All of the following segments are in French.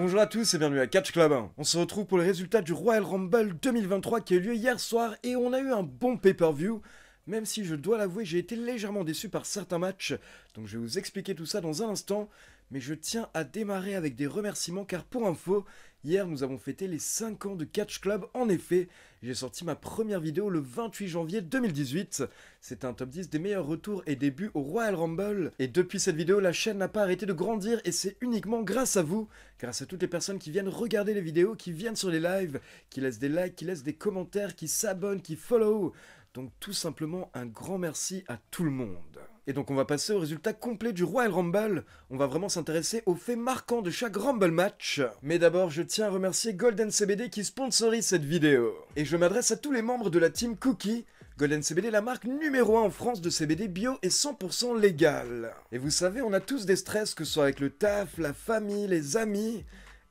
Bonjour à tous et bienvenue à Catch Club. On se retrouve pour les résultats du Royal Rumble 2023 qui a eu lieu hier soir et on a eu un bon pay-per-view. Même si je dois l'avouer, j'ai été légèrement déçu par certains matchs, donc je vais vous expliquer tout ça dans un instant. Mais je tiens à démarrer avec des remerciements car pour info, hier nous avons fêté les 5 ans de Catch Club. En effet, j'ai sorti ma première vidéo le 28 janvier 2018. C'était un top 10 des meilleurs retours et débuts au Royal Rumble. Et depuis cette vidéo, la chaîne n'a pas arrêté de grandir et c'est uniquement grâce à vous, grâce à toutes les personnes qui viennent regarder les vidéos, qui viennent sur les lives, qui laissent des likes, qui laissent des commentaires, qui s'abonnent, qui follow. Donc tout simplement un grand merci à tout le monde. Et donc on va passer au résultat complet du Royal Rumble. On va vraiment s'intéresser aux faits marquants de chaque Rumble match. Mais d'abord, je tiens à remercier Golden CBD qui sponsorise cette vidéo. Et je m'adresse à tous les membres de la team Cookie. Golden CBD, la marque numéro 1 en France de CBD bio et 100% légal. Et vous savez, on a tous des stress, que ce soit avec le taf, la famille, les amis.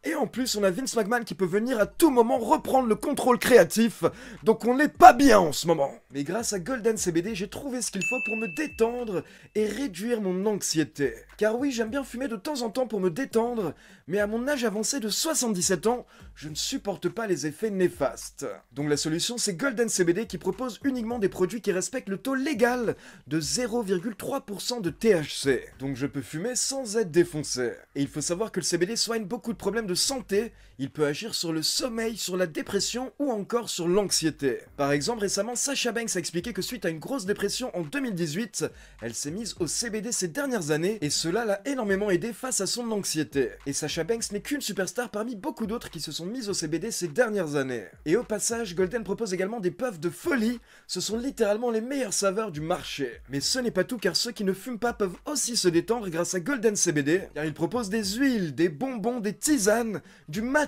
Et en plus, on a Vince McMahon qui peut venir à tout moment reprendre le contrôle créatif. Donc on n'est pas bien en ce moment. Mais grâce à Golden CBD, j'ai trouvé ce qu'il faut pour me détendre et réduire mon anxiété. Car oui, j'aime bien fumer de temps en temps pour me détendre, mais à mon âge avancé de 77 ans, je ne supporte pas les effets néfastes. Donc la solution, c'est Golden CBD qui propose uniquement des produits qui respectent le taux légal de 0,3% de THC. Donc je peux fumer sans être défoncé. Et il faut savoir que le CBD soigne beaucoup de problèmes de santé. Il peut agir sur le sommeil, sur la dépression ou encore sur l'anxiété. Par exemple, récemment, Sasha Banks a expliqué que suite à une grosse dépression en 2018, elle s'est mise au CBD ces dernières années et cela l'a énormément aidé face à son anxiété. Et Sasha Banks n'est qu'une superstar parmi beaucoup d'autres qui se sont mises au CBD ces dernières années. Et au passage, Golden propose également des puffs de folie. Ce sont littéralement les meilleures saveurs du marché. Mais ce n'est pas tout car ceux qui ne fument pas peuvent aussi se détendre grâce à Golden CBD car ils proposent des huiles, des bonbons, des tisanes, du maté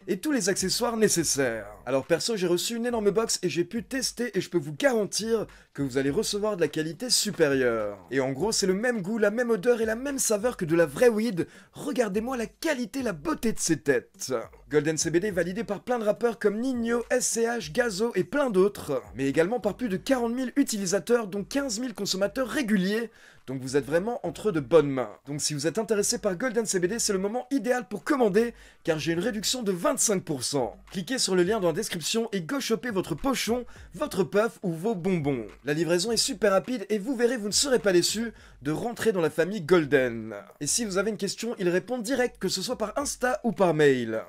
et tous les accessoires nécessaires. Alors perso, j'ai reçu une énorme box et j'ai pu tester et je peux vous garantir que vous allez recevoir de la qualité supérieure. Et en gros, c'est le même goût, la même odeur et la même saveur que de la vraie weed. Regardez-moi la qualité, la beauté de ces têtes. Golden CBD est validé par plein de rappeurs comme Nino, SCH, Gazo et plein d'autres, mais également par plus de 40 000 utilisateurs dont 15 000 consommateurs réguliers. Donc vous êtes vraiment entre de bonnes mains. Donc si vous êtes intéressé par Golden CBD, c'est le moment idéal pour commander, car j'ai une réduction de 25%. Cliquez sur le lien dans la description et go choper votre pochon, votre puff ou vos bonbons. La livraison est super rapide et vous verrez, vous ne serez pas déçus de rentrer dans la famille Golden. Et si vous avez une question, ils répondent direct, que ce soit par Insta ou par mail.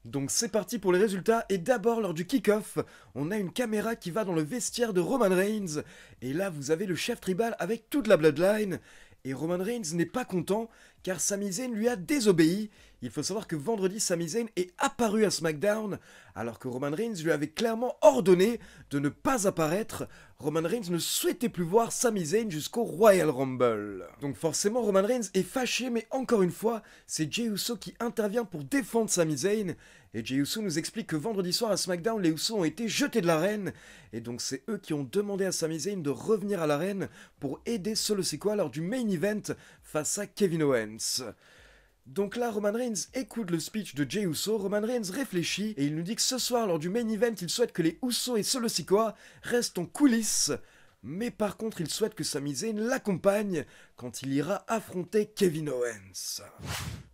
Donc c'est parti pour les résultats et d'abord lors du kick-off, on a une caméra qui va dans le vestiaire de Roman Reigns et là vous avez le chef tribal avec toute la bloodline et Roman Reigns n'est pas content car Sami Zayn lui a désobéi. Il faut savoir que vendredi Sami Zayn est apparu à SmackDown alors que Roman Reigns lui avait clairement ordonné de ne pas apparaître. Roman Reigns ne souhaitait plus voir Sami Zayn jusqu'au Royal Rumble. Donc forcément Roman Reigns est fâché, mais encore une fois, c'est Jey Uso qui intervient pour défendre Sami Zayn. Et Jey Uso nous explique que vendredi soir à SmackDown, les Usos ont été jetés de l'arène. Et donc c'est eux qui ont demandé à Sami Zayn de revenir à l'arène pour aider Solo Sikoa lors du main event face à Kevin Owens. Donc là, Roman Reigns écoute le speech de Jey Uso, Roman Reigns réfléchit et il nous dit que ce soir, lors du main event, il souhaite que les Usos et Solo Sikoa restent en coulisses. Mais par contre, il souhaite que Sami Zayn l'accompagne quand il ira affronter Kevin Owens.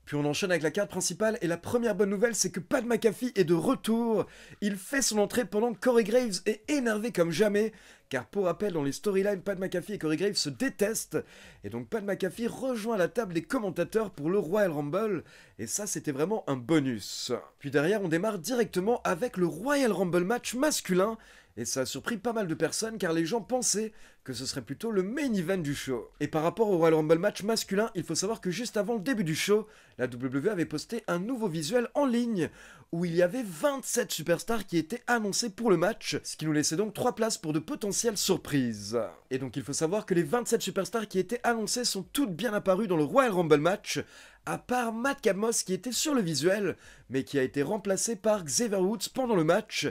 Puis on enchaîne avec la carte principale et la première bonne nouvelle, c'est que Pat McAfee est de retour. Il fait son entrée pendant que Corey Graves est énervé comme jamais. Car pour rappel, dans les storylines, Pat McAfee et Corey Graves se détestent. Et donc Pat McAfee rejoint la table des commentateurs pour le Royal Rumble. Et ça, c'était vraiment un bonus. Puis derrière, on démarre directement avec le Royal Rumble match masculin. Et ça a surpris pas mal de personnes car les gens pensaient que ce serait plutôt le main event du show. Et par rapport au Royal Rumble match masculin, il faut savoir que juste avant le début du show, la WWE avait posté un nouveau visuel en ligne où il y avait 27 superstars qui étaient annoncés pour le match, ce qui nous laissait donc 3 places pour de potentielles surprises. Et donc il faut savoir que les 27 superstars qui étaient annoncés sont toutes bien apparues dans le Royal Rumble match, à part Matt Camos qui était sur le visuel, mais qui a été remplacé par Xavier Woods pendant le match.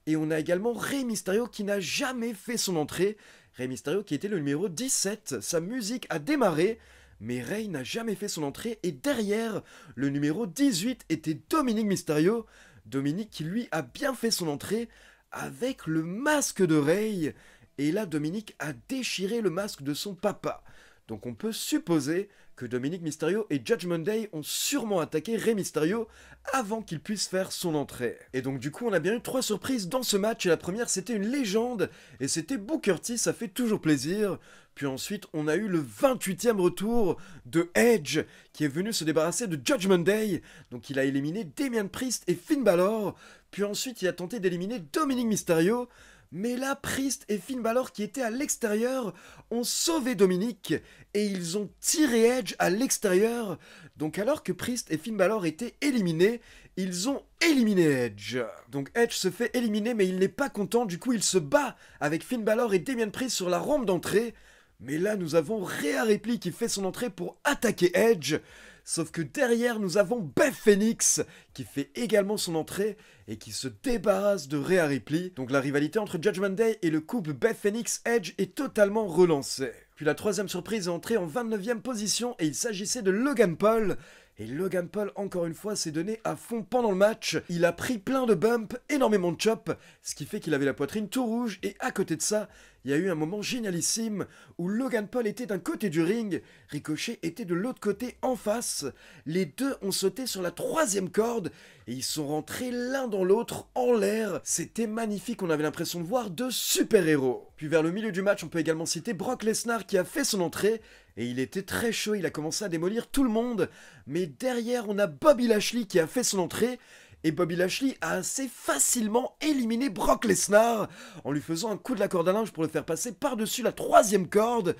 Et on a également Rey Mysterio qui n'a jamais fait son entrée. Rey Mysterio qui était le numéro 17, sa musique a démarré, mais Rey n'a jamais fait son entrée. Et derrière, le numéro 18 était Dominic Mysterio. Dominic qui lui a bien fait son entrée avec le masque de Rey. Et là, Dominic a déchiré le masque de son papa. Donc on peut supposer que Dominic Mysterio et Judgment Day ont sûrement attaqué Rey Mysterio avant qu'il puisse faire son entrée. Et donc du coup on a bien eu 3 surprises dans ce match, et la première c'était une légende, et c'était Booker T, ça fait toujours plaisir. Puis ensuite on a eu le 28e retour de Edge, qui est venu se débarrasser de Judgment Day, donc il a éliminé Damian Priest et Finn Balor, puis ensuite il a tenté d'éliminer Dominic Mysterio, mais là, Priest et Finn Balor qui étaient à l'extérieur ont sauvé Dominic et ils ont tiré Edge à l'extérieur. Donc alors que Priest et Finn Balor étaient éliminés, ils ont éliminé Edge. Donc Edge se fait éliminer mais il n'est pas content, du coup il se bat avec Finn Balor et Damian Priest sur la rampe d'entrée. Mais là nous avons Rhea Ripley qui fait son entrée pour attaquer Edge. Sauf que derrière, nous avons Beth Phoenix qui fait également son entrée et qui se débarrasse de Rhea Ripley. Donc la rivalité entre Judgment Day et le couple Beth Phoenix-Edge est totalement relancée. Puis la troisième surprise est entrée en 29e position et il s'agissait de Logan Paul. Et Logan Paul, encore une fois, s'est donné à fond pendant le match. Il a pris plein de bumps, énormément de chops, ce qui fait qu'il avait la poitrine tout rouge. Et à côté de ça, il y a eu un moment génialissime où Logan Paul était d'un côté du ring, Ricochet était de l'autre côté en face. Les deux ont sauté sur la 3e corde et ils sont rentrés l'un dans l'autre en l'air. C'était magnifique, on avait l'impression de voir deux super-héros. Puis vers le milieu du match, on peut également citer Brock Lesnar qui a fait son entrée. Et il était très chaud, il a commencé à démolir tout le monde. Mais derrière, on a Bobby Lashley qui a fait son entrée. Et Bobby Lashley a assez facilement éliminé Brock Lesnar en lui faisant un coup de la corde à linge pour le faire passer par-dessus la 3e corde.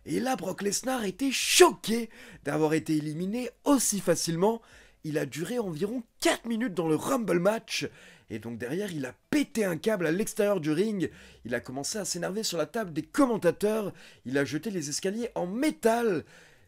Et là, Brock Lesnar était choqué d'avoir été éliminé aussi facilement. Il a duré environ 4 minutes dans le Rumble match. Et donc derrière, il a pété un câble à l'extérieur du ring. Il a commencé à s'énerver sur la table des commentateurs. Il a jeté les escaliers en métal.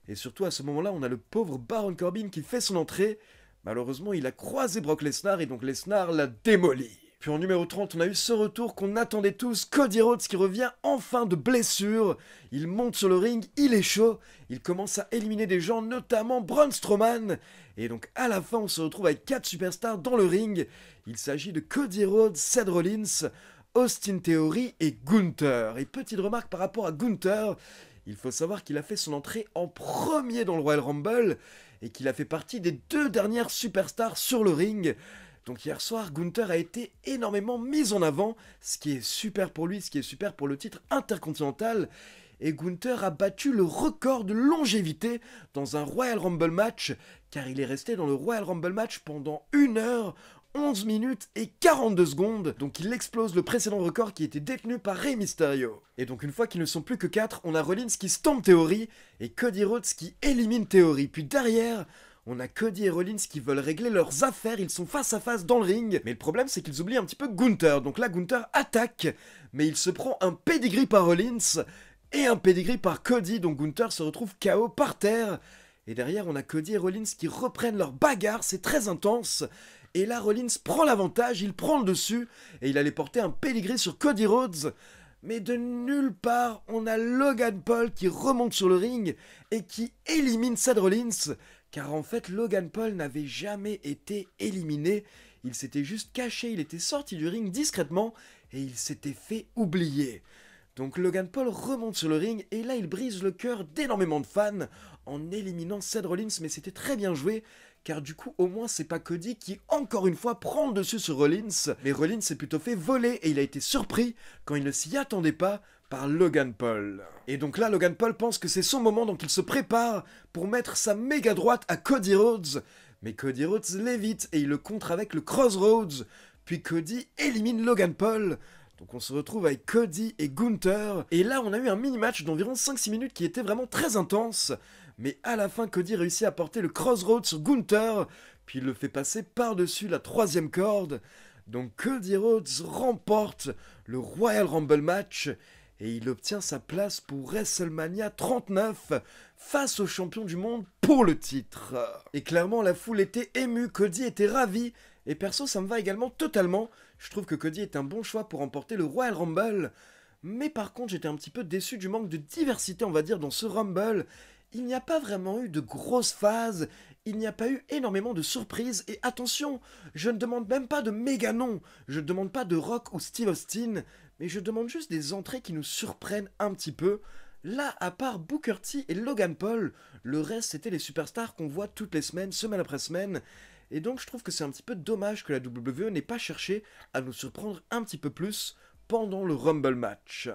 Et surtout, à ce moment-là, on a le pauvre Baron Corbin qui fait son entrée. Malheureusement, il a croisé Brock Lesnar et donc Lesnar l'a démoli. Puis en numéro 30, on a eu ce retour qu'on attendait tous, Cody Rhodes qui revient enfin de blessure. Il monte sur le ring, il est chaud, il commence à éliminer des gens, notamment Braun Strowman. Et donc à la fin, on se retrouve avec 4 superstars dans le ring. Il s'agit de Cody Rhodes, Seth Rollins, Austin Theory et Gunther. Et petite remarque par rapport à Gunther, il faut savoir qu'il a fait son entrée en premier dans le Royal Rumble et qu'il a fait partie des 2 dernières superstars sur le ring. Donc hier soir, Gunther a été énormément mis en avant, ce qui est super pour lui, ce qui est super pour le titre intercontinental. Et Gunther a battu le record de longévité dans un Royal Rumble match, car il est resté dans le Royal Rumble match pendant 1 heure, 11 minutes et 42 secondes. Donc il explose le précédent record qui était détenu par Rey Mysterio. Et donc une fois qu'ils ne sont plus que 4, on a Rollins qui stomp Theory et Cody Rhodes qui élimine Theory. Puis derrière, on a Cody et Rollins qui veulent régler leurs affaires, ils sont face à face dans le ring. Mais le problème c'est qu'ils oublient un petit peu Gunther. Donc là Gunther attaque, mais il se prend un pedigree par Rollins et un pedigree par Cody. Donc Gunther se retrouve KO par terre. Et derrière on a Cody et Rollins qui reprennent leur bagarre, c'est très intense. Et là Rollins prend l'avantage, il prend le dessus et il allait porter un pedigree sur Cody Rhodes. Mais de nulle part, on a Logan Paul qui remonte sur le ring et qui élimine Seth Rollins. Car en fait, Logan Paul n'avait jamais été éliminé. Il s'était juste caché, il était sorti du ring discrètement et il s'était fait oublier. Donc Logan Paul remonte sur le ring et là il brise le cœur d'énormément de fans en éliminant Seth Rollins, mais c'était très bien joué. Car du coup, au moins, c'est pas Cody qui, encore une fois, prend le dessus sur Rollins. Mais Rollins s'est plutôt fait voler et il a été surpris, quand il ne s'y attendait pas, par Logan Paul. Et donc là, Logan Paul pense que c'est son moment, donc il se prépare pour mettre sa méga droite à Cody Rhodes. Mais Cody Rhodes l'évite et il le contre avec le Crossroads. Puis Cody élimine Logan Paul. Donc on se retrouve avec Cody et Gunther. Et là, on a eu un mini-match d'environ 5-6 minutes qui était vraiment très intense. Mais à la fin, Cody réussit à porter le Crossroads sur Gunther, puis il le fait passer par-dessus la 3e corde. Donc Cody Rhodes remporte le Royal Rumble match et il obtient sa place pour WrestleMania 39 face au champion du monde pour le titre. Et clairement, la foule était émue, Cody était ravi, et perso, ça me va également totalement. Je trouve que Cody est un bon choix pour remporter le Royal Rumble. Mais par contre, j'étais un petit peu déçu du manque de diversité, on va dire, dans ce Rumble. Il n'y a pas vraiment eu de grosses phases, il n'y a pas eu énormément de surprises, et attention, je ne demande même pas de méga noms, je ne demande pas de Rock ou Steve Austin, mais je demande juste des entrées qui nous surprennent un petit peu. Là, à part Booker T et Logan Paul, le reste c'était les superstars qu'on voit toutes les semaines, semaine après semaine. Et donc je trouve que c'est un petit peu dommage que la WWE n'ait pas cherché à nous surprendre un petit peu plus pendant le Rumble match.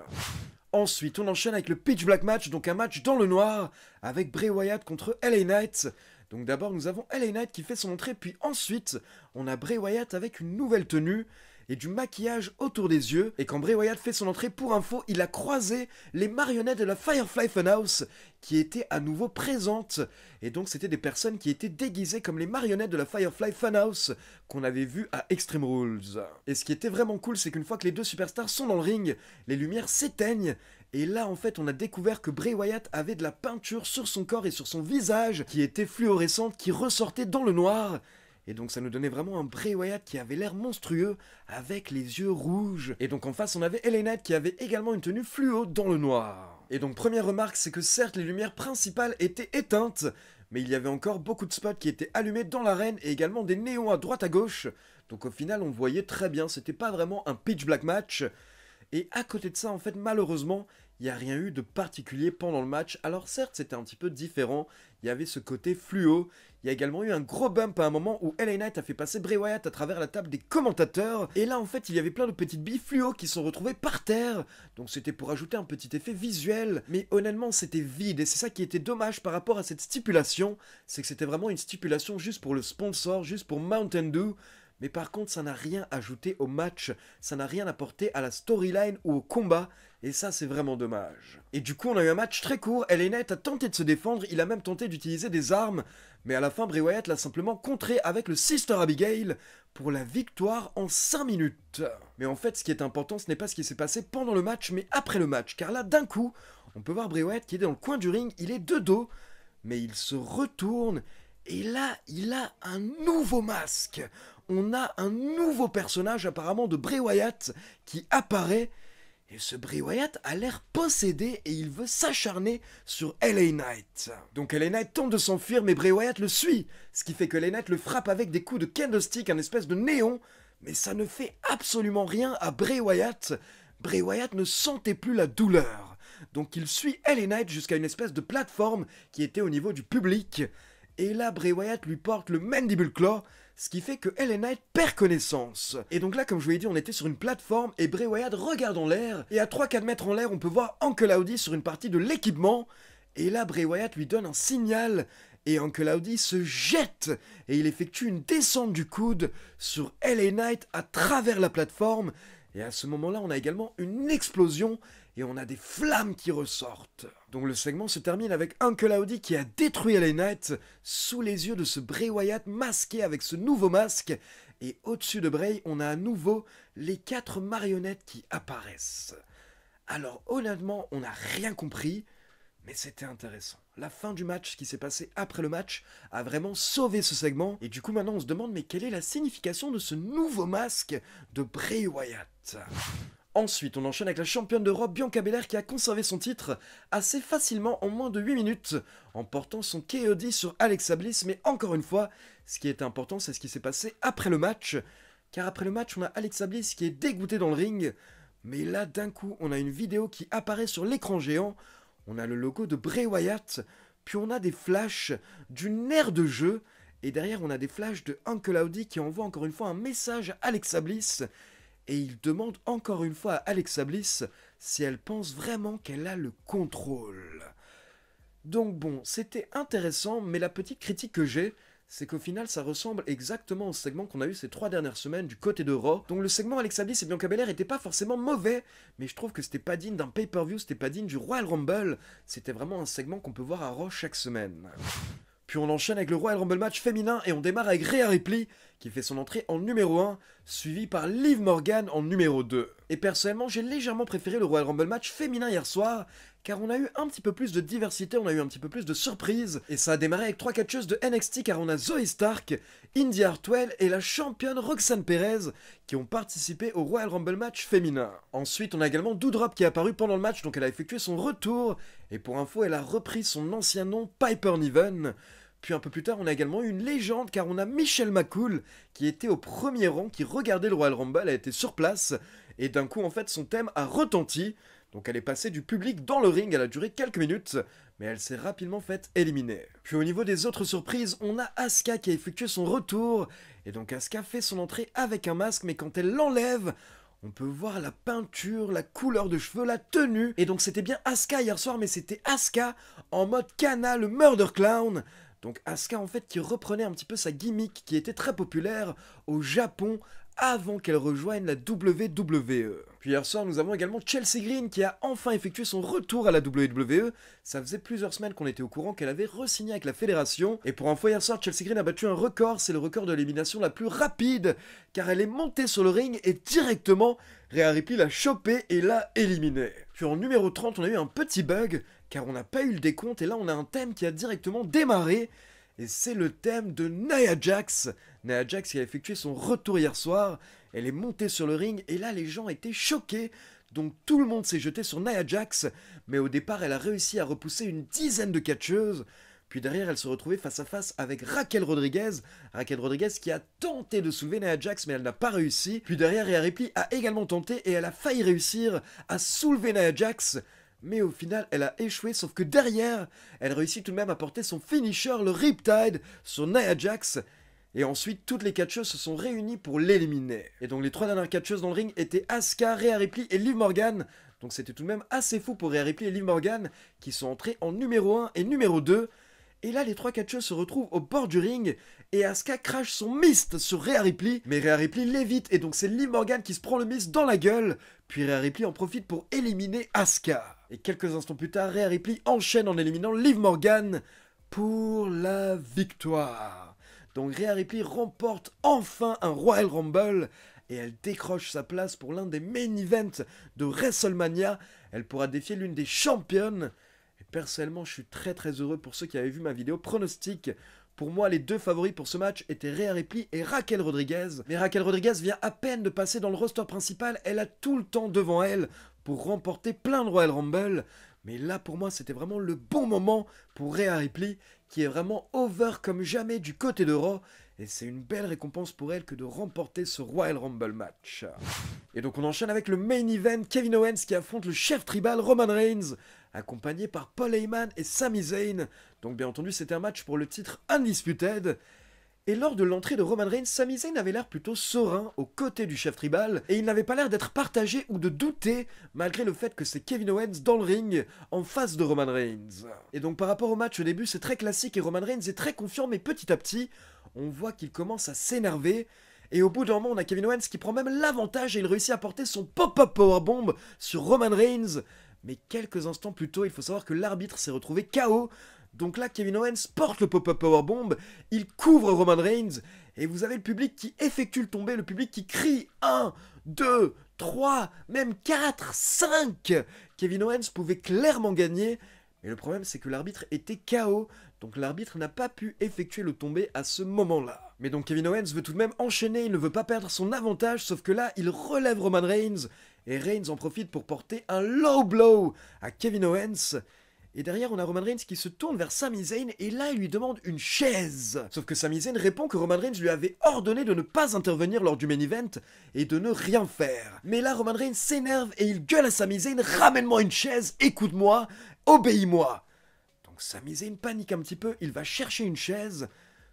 Ensuite, on enchaîne avec le Pitch Black match, donc un match dans le noir, avec Bray Wyatt contre LA Knight. Donc d'abord, nous avons LA Knight qui fait son entrée, puis ensuite, on a Bray Wyatt avec une nouvelle tenue et du maquillage autour des yeux. Et quand Bray Wyatt fait son entrée, pour info, il a croisé les marionnettes de la Firefly Funhouse qui étaient à nouveau présentes. Et donc c'était des personnes qui étaient déguisées comme les marionnettes de la Firefly Funhouse qu'on avait vu à Extreme Rules. Et ce qui était vraiment cool, c'est qu'une fois que les deux superstars sont dans le ring, les lumières s'éteignent. Et là, en fait, on a découvert que Bray Wyatt avait de la peinture sur son corps et sur son visage qui était fluorescente, qui ressortait dans le noir. Et donc ça nous donnait vraiment un Bray Wyatt qui avait l'air monstrueux, avec les yeux rouges. Et donc en face, on avait LA Knight qui avait également une tenue fluo dans le noir. Et donc première remarque, c'est que certes, les lumières principales étaient éteintes, mais il y avait encore beaucoup de spots qui étaient allumés dans l'arène et également des néons à droite à gauche. Donc au final, on voyait très bien, c'était pas vraiment un pitch black match. Et à côté de ça, en fait, malheureusement, il n'y a rien eu de particulier pendant le match. Alors certes, c'était un petit peu différent, il y avait ce côté fluo. Il y a également eu un gros bump à un moment où LA Knight a fait passer Bray Wyatt à travers la table des commentateurs. Et là, en fait, il y avait plein de petites billes fluo qui sont retrouvées par terre. Donc c'était pour ajouter un petit effet visuel. Mais honnêtement, c'était vide. Et c'est ça qui était dommage par rapport à cette stipulation. C'est que c'était vraiment une stipulation juste pour le sponsor, juste pour Mountain Dew. Mais par contre, ça n'a rien ajouté au match, ça n'a rien apporté à la storyline ou au combat, et ça c'est vraiment dommage. Et du coup, on a eu un match très court, LA Knight a tenté de se défendre, il a même tenté d'utiliser des armes, mais à la fin, Bray Wyatt l'a simplement contré avec le Sister Abigail pour la victoire en 5 minutes. Mais en fait, ce qui est important, ce n'est pas ce qui s'est passé pendant le match, mais après le match, car là, d'un coup, on peut voir Bray Wyatt qui est dans le coin du ring, il est de dos, mais il se retourne, et là, il a un nouveau masque. On a un nouveau personnage apparemment de Bray Wyatt qui apparaît. Et ce Bray Wyatt a l'air possédé et il veut s'acharner sur LA Knight. Donc LA Knight tente de s'enfuir mais Bray Wyatt le suit. Ce qui fait que LA Knight le frappe avec des coups de candlestick, un espèce de néon. Mais ça ne fait absolument rien à Bray Wyatt. Bray Wyatt ne sentait plus la douleur. Donc il suit LA Knight jusqu'à une espèce de plateforme qui était au niveau du public. Et là, Bray Wyatt lui porte le Mandible Claw, ce qui fait que LA Knight perd connaissance. Et donc là, comme je vous l'ai dit, on était sur une plateforme et Bray Wyatt regarde en l'air. Et à 3-4 mètres en l'air, on peut voir Uncle Howdy sur une partie de l'équipement. Et là, Bray Wyatt lui donne un signal. Et Uncle Howdy se jette et il effectue une descente du coude sur LA Knight à travers la plateforme. Et à ce moment-là, on a également une explosion et on a des flammes qui ressortent. Donc le segment se termine avec Uncle Howdy qui a détruit LA Knight sous les yeux de ce Bray Wyatt masqué avec ce nouveau masque. Et au-dessus de Bray, on a à nouveau les 4 marionnettes qui apparaissent. Alors honnêtement, on n'a rien compris, mais c'était intéressant. La fin du match, ce qui s'est passé après le match, a vraiment sauvé ce segment. Et du coup maintenant on se demande mais quelle est la signification de ce nouveau masque de Bray Wyatt ? Ensuite, on enchaîne avec la championne d'Europe Bianca Belair qui a conservé son titre assez facilement en moins de 8 minutes en portant son KOD sur Alexa Bliss. Mais encore une fois, ce qui est important, c'est ce qui s'est passé après le match. Car après le match, on a Alexa Bliss qui est dégoûtée dans le ring. Mais là, d'un coup, on a une vidéo qui apparaît sur l'écran géant. On a le logo de Bray Wyatt, puis on a des flashs d'une aire de jeu. Et derrière, on a des flashs de Uncle Howdy qui envoie encore une fois un message à Alexa Bliss. Et il demande encore une fois à Alexa Bliss si elle pense vraiment qu'elle a le contrôle. Donc bon, c'était intéressant, mais la petite critique que j'ai, c'est qu'au final ça ressemble exactement au segment qu'on a eu ces 3 dernières semaines du côté de Raw. Donc le segment Alexa Bliss et Bianca Belair était pas forcément mauvais, mais je trouve que c'était pas digne d'un pay-per-view, c'était pas digne du Royal Rumble, c'était vraiment un segment qu'on peut voir à Raw chaque semaine. Puis on enchaîne avec le Royal Rumble match féminin et on démarre avec Rhea Ripley qui fait son entrée en numéro 1, suivi par Liv Morgan en numéro 2. Et personnellement, j'ai légèrement préféré le Royal Rumble match féminin hier soir, car on a eu un petit peu plus de diversité, on a eu un petit peu plus de surprises, et ça a démarré avec 3 catcheuses de NXT car on a Zoey Stark, Indy Hartwell et la championne Roxanne Perez qui ont participé au Royal Rumble match féminin. Ensuite, on a également Doudrop qui est apparu pendant le match, donc elle a effectué son retour, et pour info, elle a repris son ancien nom Piper Niven. Puis un peu plus tard, on a également eu une légende car on a Michelle McCool qui était au premier rang, qui regardait le Royal Rumble, elle était sur place et d'un coup en fait son thème a retenti. Donc elle est passée du public dans le ring, elle a duré quelques minutes, mais elle s'est rapidement faite éliminer. Puis au niveau des autres surprises, on a Asuka qui a effectué son retour, et donc Asuka fait son entrée avec un masque, mais quand elle l'enlève, on peut voir la peinture, la couleur de cheveux, la tenue, et donc c'était bien Asuka hier soir, mais c'était Asuka en mode Kana, le Murder Clown. Donc Asuka en fait qui reprenait un petit peu sa gimmick qui était très populaire au Japon avant qu'elle rejoigne la WWE. Puis hier soir, nous avons également Chelsea Green qui a enfin effectué son retour à la WWE. Ça faisait plusieurs semaines qu'on était au courant qu'elle avait re-signé avec la fédération. Et pour info, hier soir, Chelsea Green a battu un record, c'est le record de l'élimination la plus rapide, car elle est montée sur le ring et directement, Rhea Ripley l'a chopée et l'a éliminée. Puis en numéro 30, on a eu un petit bug, car on n'a pas eu le décompte, et là on a un thème qui a directement démarré. Et c'est le thème de Nia Jax. Nia Jax qui a effectué son retour hier soir. Elle est montée sur le ring et là les gens étaient choqués. Donc tout le monde s'est jeté sur Nia Jax. Mais au départ elle a réussi à repousser une dizaine de catcheuses. Puis derrière elle se retrouvait face à face avec Raquel Rodriguez. Raquel Rodriguez qui a tenté de soulever Nia Jax mais elle n'a pas réussi. Puis derrière Rhea Ripley a également tenté et elle a failli réussir à soulever Nia Jax. Mais au final, elle a échoué, sauf que derrière, elle réussit tout de même à porter son finisher, le Riptide, sur Nia Jax. Et ensuite, toutes les catcheuses se sont réunies pour l'éliminer. Et donc les trois dernières catcheuses dans le ring étaient Asuka, Rhea Ripley et Liv Morgan. Donc c'était tout de même assez fou pour Rhea Ripley et Liv Morgan, qui sont entrées en numéro 1 et numéro 2. Et là, les trois catcheuses se retrouvent au bord du ring et Asuka crache son mist sur Rhea Ripley. Mais Rhea Ripley l'évite et donc c'est Liv Morgan qui se prend le mist dans la gueule. Puis Rhea Ripley en profite pour éliminer Asuka. Et quelques instants plus tard, Rhea Ripley enchaîne en éliminant Liv Morgan pour la victoire. Donc Rhea Ripley remporte enfin un Royal Rumble et elle décroche sa place pour l'un des main events de WrestleMania. Elle pourra défier l'une des championnes. Personnellement, je suis très heureux pour ceux qui avaient vu ma vidéo pronostic. Pour moi, les deux favoris pour ce match étaient Rhea Ripley et Raquel Rodriguez. Mais Raquel Rodriguez vient à peine de passer dans le roster principal, elle a tout le temps devant elle pour remporter plein de Royal Rumble. Mais là, pour moi, c'était vraiment le bon moment pour Rhea Ripley, qui est vraiment over comme jamais du côté de Raw. Et c'est une belle récompense pour elle que de remporter ce Royal Rumble match. Et donc on enchaîne avec le main event, Kevin Owens qui affronte le chef tribal Roman Reigns, accompagné par Paul Heyman et Sami Zayn. Donc bien entendu c'était un match pour le titre Undisputed. Et lors de l'entrée de Roman Reigns, Sami Zayn avait l'air plutôt serein aux côtés du chef tribal, et il n'avait pas l'air d'être partagé ou de douter, malgré le fait que c'est Kevin Owens dans le ring, en face de Roman Reigns. Et donc par rapport au match au début, c'est très classique et Roman Reigns est très confiant, mais petit à petit, on voit qu'il commence à s'énerver. Et au bout d'un moment, on a Kevin Owens qui prend même l'avantage et il réussit à porter son pop-up powerbomb sur Roman Reigns. Mais quelques instants plus tôt, il faut savoir que l'arbitre s'est retrouvé KO. Donc là, Kevin Owens porte le pop-up powerbomb, il couvre Roman Reigns, et vous avez le public qui effectue le tombé, le public qui crie 1, 2, 3, même 4, 5. Kevin Owens pouvait clairement gagner, mais le problème c'est que l'arbitre était KO, donc l'arbitre n'a pas pu effectuer le tombé à ce moment-là. Mais donc Kevin Owens veut tout de même enchaîner, il ne veut pas perdre son avantage, sauf que là, il relève Roman Reigns, et Reigns en profite pour porter un low blow à Kevin Owens. Et derrière, on a Roman Reigns qui se tourne vers Sami Zayn et là, il lui demande une chaise. Sauf que Sami Zayn répond que Roman Reigns lui avait ordonné de ne pas intervenir lors du main event et de ne rien faire. Mais là, Roman Reigns s'énerve et il gueule à Sami Zayn, ramène-moi une chaise, écoute-moi, obéis-moi. Donc Sami Zayn panique un petit peu, il va chercher une chaise.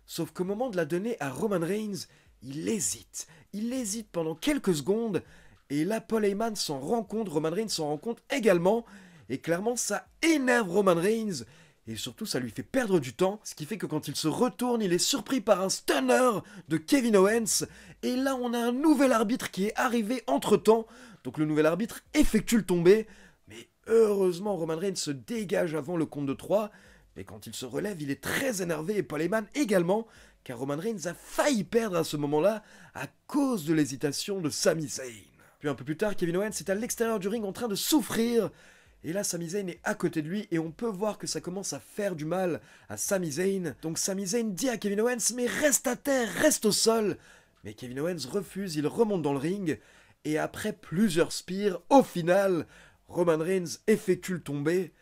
Sauf qu'au moment de la donner à Roman Reigns, il hésite. Il hésite pendant quelques secondes. Et là, Paul Heyman s'en rend compte, Roman Reigns s'en rend compte également. Et clairement, ça énerve Roman Reigns. Et surtout, ça lui fait perdre du temps. Ce qui fait que quand il se retourne, il est surpris par un stunner de Kevin Owens. Et là, on a un nouvel arbitre qui est arrivé entre-temps. Donc le nouvel arbitre effectue le tombé. Mais heureusement, Roman Reigns se dégage avant le compte de 3. Mais quand il se relève, il est très énervé. Et Paul Heyman également. Car Roman Reigns a failli perdre à ce moment-là à cause de l'hésitation de Sami Zayn. Puis un peu plus tard, Kevin Owens est à l'extérieur du ring en train de souffrir. Et là, Sami Zayn est à côté de lui et on peut voir que ça commence à faire du mal à Sami Zayn. Donc Sami Zayn dit à Kevin Owens, mais reste à terre, reste au sol. Mais Kevin Owens refuse, il remonte dans le ring. Et après plusieurs spears, au final, Roman Reigns effectue le tombé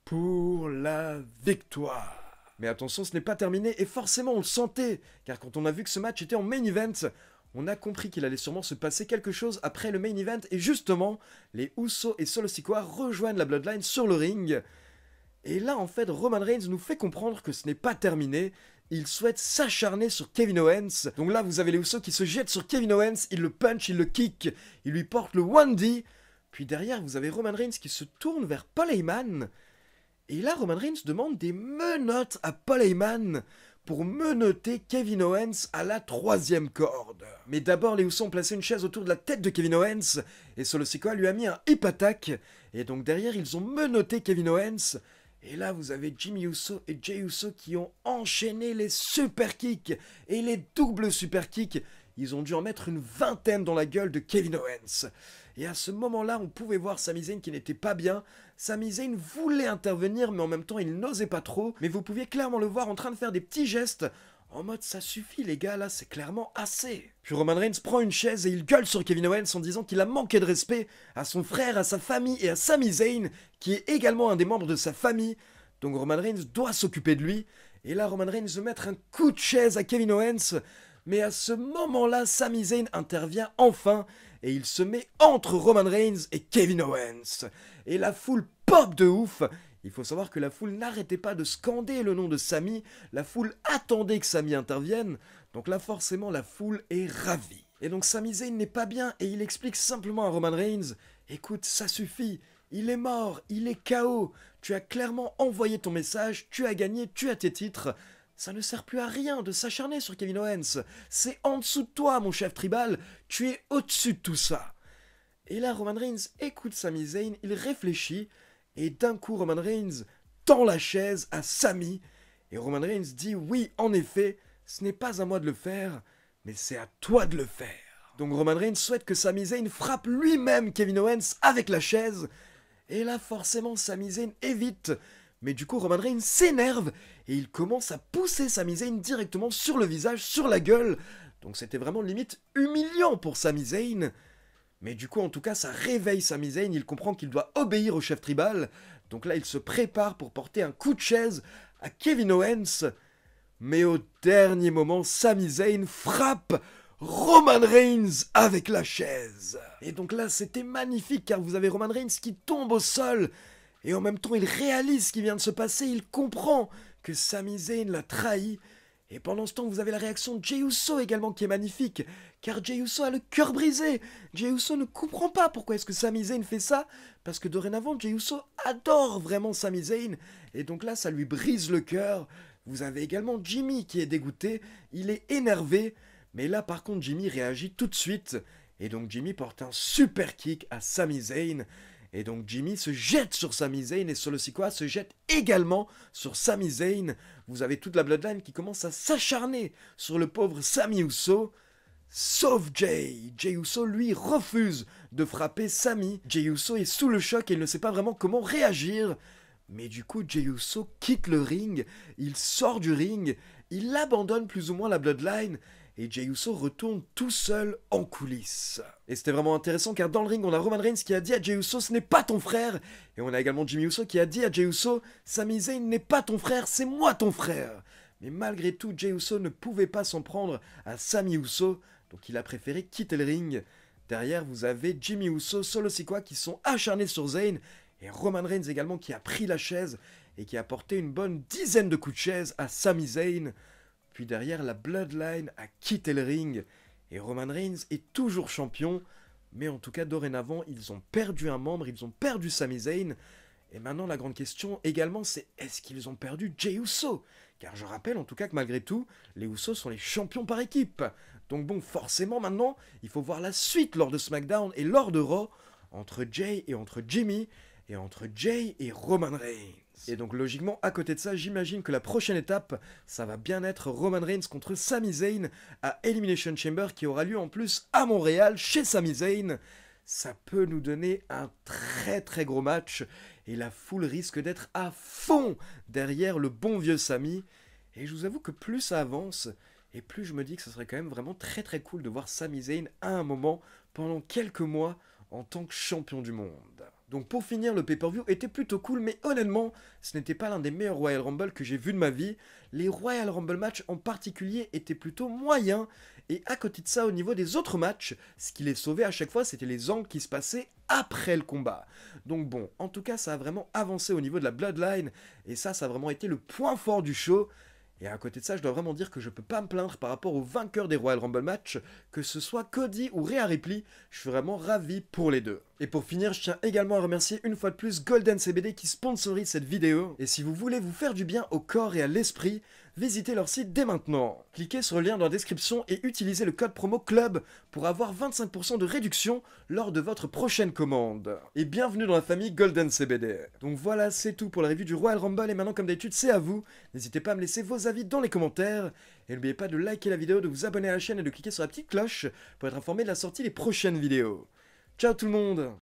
pour la victoire. Mais attention, ce n'est pas terminé et forcément on le sentait. Car quand on a vu que ce match était en main event, on a compris qu'il allait sûrement se passer quelque chose après le main event, et justement, les Usos et Solo Sikoa rejoignent la Bloodline sur le ring. Et là, en fait, Roman Reigns nous fait comprendre que ce n'est pas terminé. Il souhaite s'acharner sur Kevin Owens. Donc là, vous avez les Usos qui se jettent sur Kevin Owens, il le punch, il le kick, il lui porte le 1D. Puis derrière, vous avez Roman Reigns qui se tourne vers Paul Heyman. Et là, Roman Reigns demande des menottes à Paul Heyman pour menotter Kevin Owens à la 3e corde. Mais d'abord, les Usos ont placé une chaise autour de la tête de Kevin Owens, et Solo Sikoa lui a mis un hip attack, et donc derrière, ils ont menotté Kevin Owens, et là, vous avez Jimmy Uso et Jey Uso qui ont enchaîné les super kicks, et les doubles super kicks. Ils ont dû en mettre une 20aine dans la gueule de Kevin Owens. Et à ce moment-là, on pouvait voir Sami Zayn qui n'était pas bien. Sami Zayn voulait intervenir, mais en même temps, il n'osait pas trop. Mais vous pouviez clairement le voir en train de faire des petits gestes. En mode, ça suffit les gars, là, c'est clairement assez. Puis Roman Reigns prend une chaise et il gueule sur Kevin Owens en disant qu'il a manqué de respect à son frère, à sa famille et à Sami Zayn, qui est également un des membres de sa famille. Donc Roman Reigns doit s'occuper de lui. Et là, Roman Reigns veut mettre un coup de chaise à Kevin Owens. Mais à ce moment-là, Sami Zayn intervient enfin et il se met entre Roman Reigns et Kevin Owens. Et la foule pop de ouf. Il faut savoir que la foule n'arrêtait pas de scander le nom de Sami. La foule attendait que Sami intervienne. Donc là, forcément, la foule est ravie. Et donc Sami Zayn n'est pas bien et il explique simplement à Roman Reigns « Écoute, ça suffit. Il est mort, il est KO. Tu as clairement envoyé ton message, tu as gagné, tu as tes titres. » Ça ne sert plus à rien de s'acharner sur Kevin Owens. C'est en dessous de toi, mon chef tribal. Tu es au-dessus de tout ça. Et là, Roman Reigns écoute Sami Zayn, il réfléchit, et d'un coup, Roman Reigns tend la chaise à Sami. Et Roman Reigns dit, oui, en effet, ce n'est pas à moi de le faire, mais c'est à toi de le faire. Donc Roman Reigns souhaite que Sami Zayn frappe lui-même Kevin Owens avec la chaise. Et là, forcément, Sami Zayn évite. Mais du coup, Roman Reigns s'énerve et il commence à pousser Sami Zayn directement sur le visage, sur la gueule. Donc c'était vraiment limite humiliant pour Sami Zayn. Mais du coup, en tout cas, ça réveille Sami Zayn. Il comprend qu'il doit obéir au chef tribal. Donc là, il se prépare pour porter un coup de chaise à Kevin Owens. Mais au dernier moment, Sami Zayn frappe Roman Reigns avec la chaise. Et donc là, c'était magnifique car vous avez Roman Reigns qui tombe au sol. Et en même temps, il réalise ce qui vient de se passer, il comprend que Sami Zayn l'a trahi. Et pendant ce temps, vous avez la réaction de Jey Uso également qui est magnifique, car Jey Uso a le cœur brisé. Jey Uso ne comprend pas pourquoi est-ce que Sami Zayn fait ça, parce que dorénavant, Jey Uso adore vraiment Sami Zayn, et donc là, ça lui brise le cœur. Vous avez également Jimmy qui est dégoûté, il est énervé, mais là, par contre, Jimmy réagit tout de suite, et donc Jimmy porte un super kick à Sami Zayn. Et donc Jimmy se jette sur Sami Zayn et Solo Sikoa se jette également sur Sami Zayn. Vous avez toute la Bloodline qui commence à s'acharner sur le pauvre Sami Uso. Sauf Jey. Jey Uso, lui, refuse de frapper Sami. Jey Uso est sous le choc et il ne sait pas vraiment comment réagir. Mais du coup, Jey Uso quitte le ring, il sort du ring, il abandonne plus ou moins la Bloodline. Et Jey Uso retourne tout seul en coulisses. Et c'était vraiment intéressant car dans le ring, on a Roman Reigns qui a dit à Jey Uso, ce n'est pas ton frère. Et on a également Jimmy Uso qui a dit à Jey Uso, Sami Zayn n'est pas ton frère, c'est moi ton frère. Mais malgré tout, Jey Uso ne pouvait pas s'en prendre à Sami Uso, donc il a préféré quitter le ring. Derrière, vous avez Jimmy Uso, Solo Sikoa qui sont acharnés sur Zayn, et Roman Reigns également qui a pris la chaise et qui a porté une bonne dizaine de coups de chaise à Sami Zayn. Puis derrière, la Bloodline a quitté le ring et Roman Reigns est toujours champion. Mais en tout cas, dorénavant, ils ont perdu un membre, ils ont perdu Sami Zayn. Et maintenant, la grande question également, c'est est-ce qu'ils ont perdu Jey Uso? Car je rappelle en tout cas que malgré tout, les Usos sont les champions par équipe. Donc bon, forcément maintenant, il faut voir la suite lors de SmackDown et lors de Raw, entre Jey et entre Jimmy, et entre Jey et Roman Reigns. Et donc logiquement, à côté de ça, j'imagine que la prochaine étape, ça va bien être Roman Reigns contre Sami Zayn à Elimination Chamber qui aura lieu en plus à Montréal, chez Sami Zayn. Ça peut nous donner un très très gros match et la foule risque d'être à fond derrière le bon vieux Sami. Et je vous avoue que plus ça avance, et plus je me dis que ce serait quand même vraiment très très cool de voir Sami Zayn à un moment, pendant quelques mois, en tant que champion du monde. Donc pour finir, le pay-per-view était plutôt cool, mais honnêtement, ce n'était pas l'un des meilleurs Royal Rumble que j'ai vu de ma vie. Les Royal Rumble matchs en particulier étaient plutôt moyens, et à côté de ça, au niveau des autres matchs, ce qui les sauvait à chaque fois, c'était les angles qui se passaient après le combat. Donc bon, en tout cas, ça a vraiment avancé au niveau de la Bloodline, et ça a vraiment été le point fort du show. Et à côté de ça, je dois vraiment dire que je peux pas me plaindre par rapport aux vainqueurs des Royal Rumble match, que ce soit Cody ou Rhea Ripley, je suis vraiment ravi pour les deux. Et pour finir, je tiens également à remercier une fois de plus Golden CBD qui sponsorise cette vidéo. Et si vous voulez vous faire du bien au corps et à l'esprit, visitez leur site dès maintenant. Cliquez sur le lien dans la description et utilisez le code promo CLUB pour avoir 25% de réduction lors de votre prochaine commande. Et bienvenue dans la famille Golden CBD. Donc voilà, c'est tout pour la review du Royal Rumble et maintenant comme d'habitude c'est à vous. N'hésitez pas à me laisser vos avis dans les commentaires. Et n'oubliez pas de liker la vidéo, de vous abonner à la chaîne et de cliquer sur la petite cloche pour être informé de la sortie des prochaines vidéos. Ciao tout le monde!